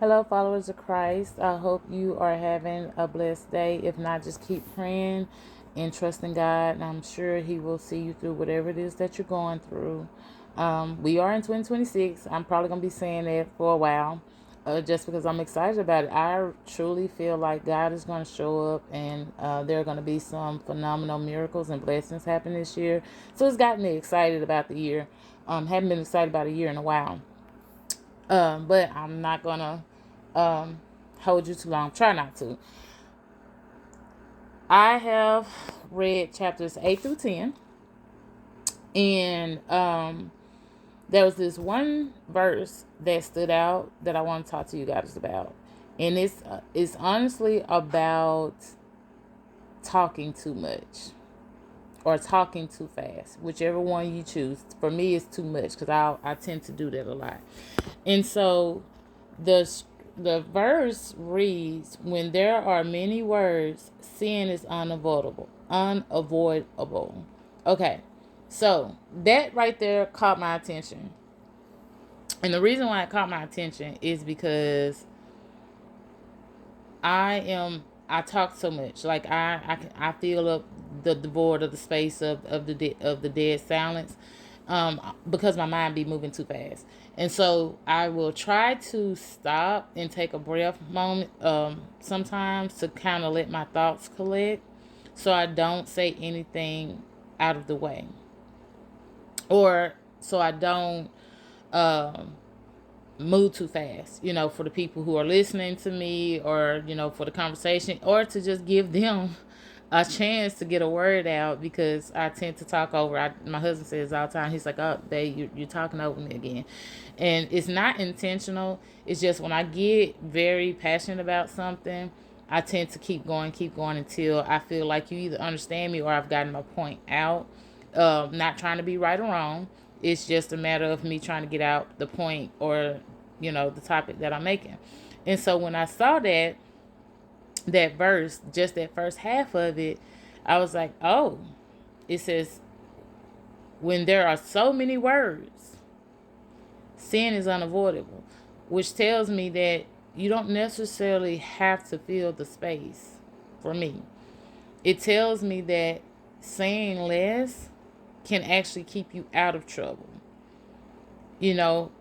Hello, followers of Christ. I hope you are having a blessed day. If not, just keep praying and trusting God, and I'm sure He will see you through whatever it is that you're going through. We are in 2026. I'm probably going to be saying that for a while, just because I'm excited about it. I truly feel like God is going to show up, and there are going to be some phenomenal miracles and blessings happen this year. So it's got me excited about the year. Haven't been excited about a year in a while. But I'm not gonna hold you too long. Try not to. I have read chapters 8 through 10, and there was this one verse that stood out that I want to talk to you guys about, and it's honestly about talking too much or talking too fast, whichever one you choose. For me, it's too much because I tend to do that a lot, and so the the verse reads, "When there are many words, sin is unavoidable." Unavoidable. Okay, so that right there caught my attention, and the reason why it caught my attention is because I talk so much. Like I fill up the void of the space of the dead silence, because my mind be moving too fast, and so I will try to stop and take a breath moment, sometimes to kind of let my thoughts collect, so I don't say anything out of the way, or so I don't um move too fast, for the people who are listening to me, or for the conversation, or to just give them a chance to get a word out, because I tend to talk over. My husband says all the time, he's like, "Oh, babe, you're talking over me again," and it's not intentional. It's just when I get very passionate about something, I tend to keep going until I feel like you either understand me or I've gotten my point out. Not trying to be right or wrong. It's just a matter of me trying to get out the point, or the topic that I'm making. And so when I saw that verse, just that first half of it, I was like, oh, it says, when there are so many words, sin is unavoidable, which tells me that you don't necessarily have to fill the space. For me, it tells me that saying less can actually keep you out of trouble. You know,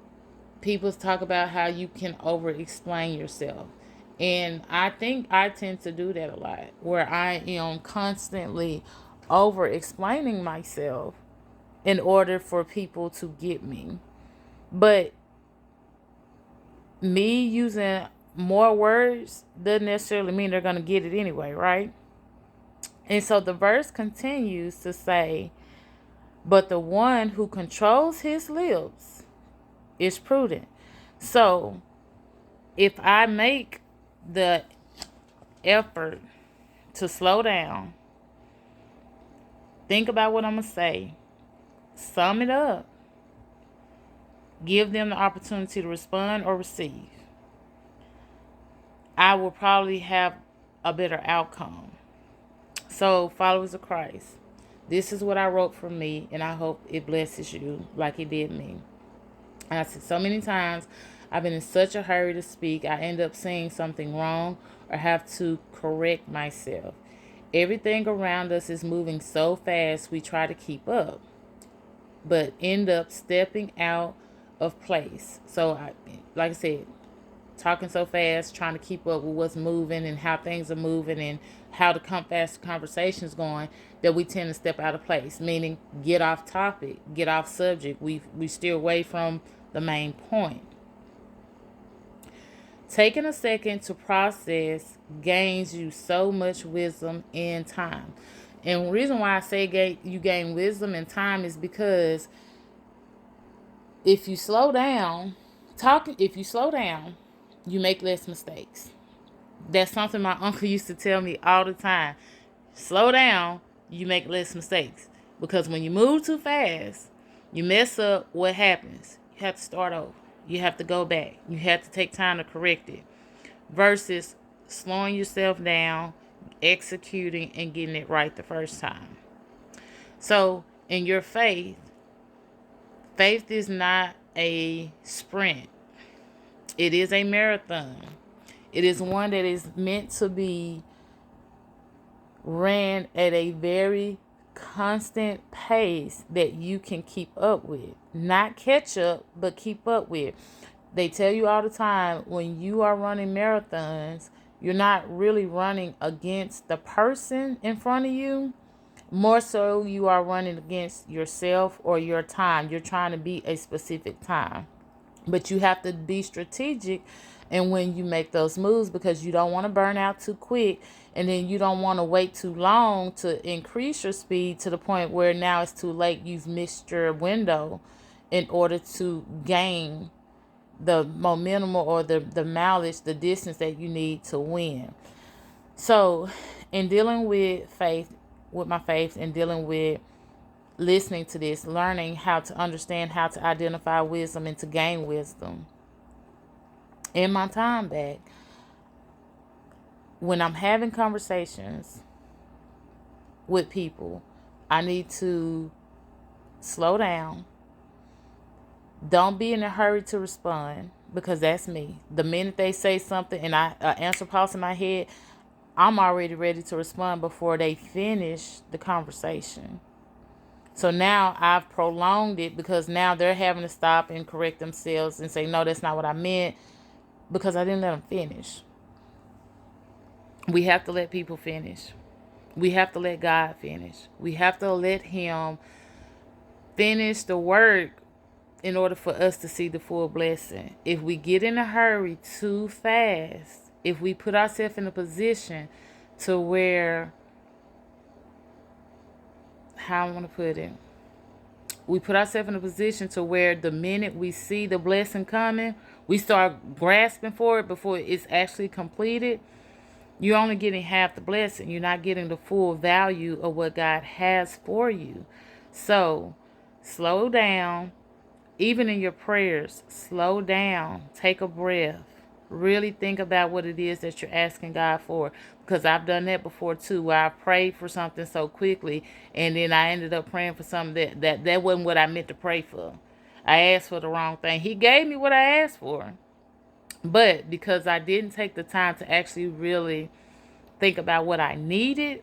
People talk about how you can over explain yourself. And I think I tend to do that a lot, where I am constantly over explaining myself in order for people to get me. But me using more words doesn't necessarily mean they're going to get it anyway, right? And so the verse continues to say, "But the one who controls his lips is prudent." So if I make the effort to slow down, think about what I'm going to say, sum it up, give them the opportunity to respond or receive, I will probably have a better outcome. So, followers of Christ, this is what I wrote for me, and I hope it blesses you like it did me. And I said so many times, I've been in such a hurry to speak, I end up saying something wrong or have to correct myself. Everything around us is moving so fast, we try to keep up, but end up stepping out of place. So, like I said, talking so fast, trying to keep up with what's moving and how things are moving and how the fast conversation's going, that we tend to step out of place, meaning get off topic, get off subject. We steer away from the main point. Taking a second to process gains you so much wisdom and time. And the reason why I say you gain wisdom and time is because if you slow down, if you slow down, you make less mistakes. That's something my uncle used to tell me all the time. Slow down, you make less mistakes. Because when you move too fast, you mess up, what happens? You have to start over. You have to go back. You have to take time to correct it. Versus slowing yourself down, executing, and getting it right the first time. So, in your faith is not a sprint. It is a marathon. It is one that is meant to be ran at a very constant pace that you can keep up with. Not catch up, but keep up with. They tell you all the time when you are running marathons, you're not really running against the person in front of you. More so, you are running against yourself or your time. You're trying to beat a specific time. But you have to be strategic and when you make those moves because you don't want to burn out too quick and then you don't want to wait too long to increase your speed to the point where now it's too late. You've missed your window in order to gain the momentum or the mileage, the distance that you need to win. So, in dealing with faith, with my faith, and dealing with listening to this, learning how to understand, how to identify wisdom and to gain wisdom in my time back, when I'm having conversations with people, I need to slow down. Don't be in a hurry to respond because that's me. The minute they say something and I answer pops in my head, I'm already ready to respond before they finish the conversation. So now I've prolonged it because now they're having to stop and correct themselves and say, no, that's not what I meant because I didn't let them finish. We have to let people finish. We have to let God finish. We have to let Him finish the work in order for us to see the full blessing. If we get in a hurry too fast, if we put ourselves in a position to where, how I want to put it, we put ourselves in a position to where the minute we see the blessing coming, we start grasping for it before it's actually completed. You're only getting half the blessing. You're not getting the full value of what God has for you. So, slow down. Even in your prayers, slow down. Take a breath. Really think about what it is that you're asking God for. Because I've done that before too, where I prayed for something so quickly and then I ended up praying for something that wasn't what I meant to pray for. I asked for the wrong thing. He gave me what I asked for. But because I didn't take the time to actually really think about what I needed,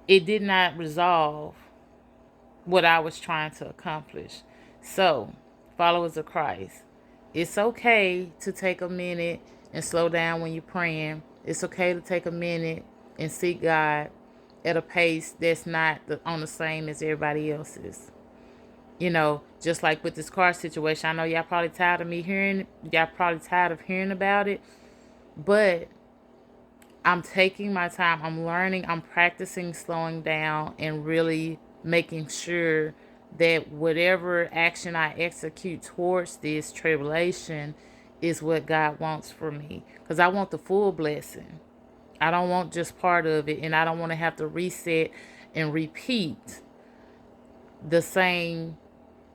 it did not resolve what I was trying to accomplish. So, followers of Christ, it's okay to take a minute and slow down when you're praying. It's okay to take a minute and seek God at a pace that's not on the same as everybody else's. You know, just like with this car situation, I know y'all probably tired of me hearing, y'all probably tired of hearing about it, but I'm taking my time. I'm learning. I'm practicing slowing down and really making sure that whatever action I execute towards this tribulation is what God wants for me. Because I want the full blessing. I don't want just part of it. And I don't want to have to reset and repeat the same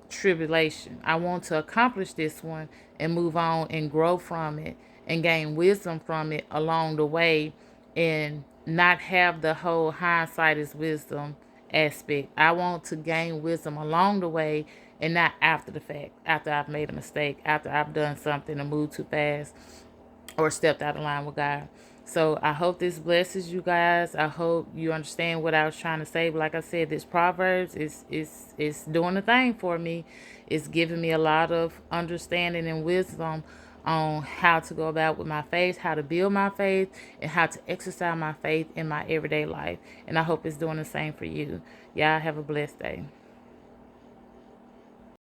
tribulation. I want to accomplish this one and move on and grow from it and gain wisdom from it along the way and not have the whole hindsight is wisdom aspect. I want to gain wisdom along the way and not after the fact, after I've made a mistake, after I've done something or moved too fast or stepped out of line with God. So I hope this blesses you guys. I hope you understand what I was trying to say. But like I said, this Proverbs is doing the thing for me. It's giving me a lot of understanding and wisdom on how to go about with my faith, how to build my faith, and how to exercise my faith in my everyday life. And I hope it's doing the same for you. Y'all have a blessed day.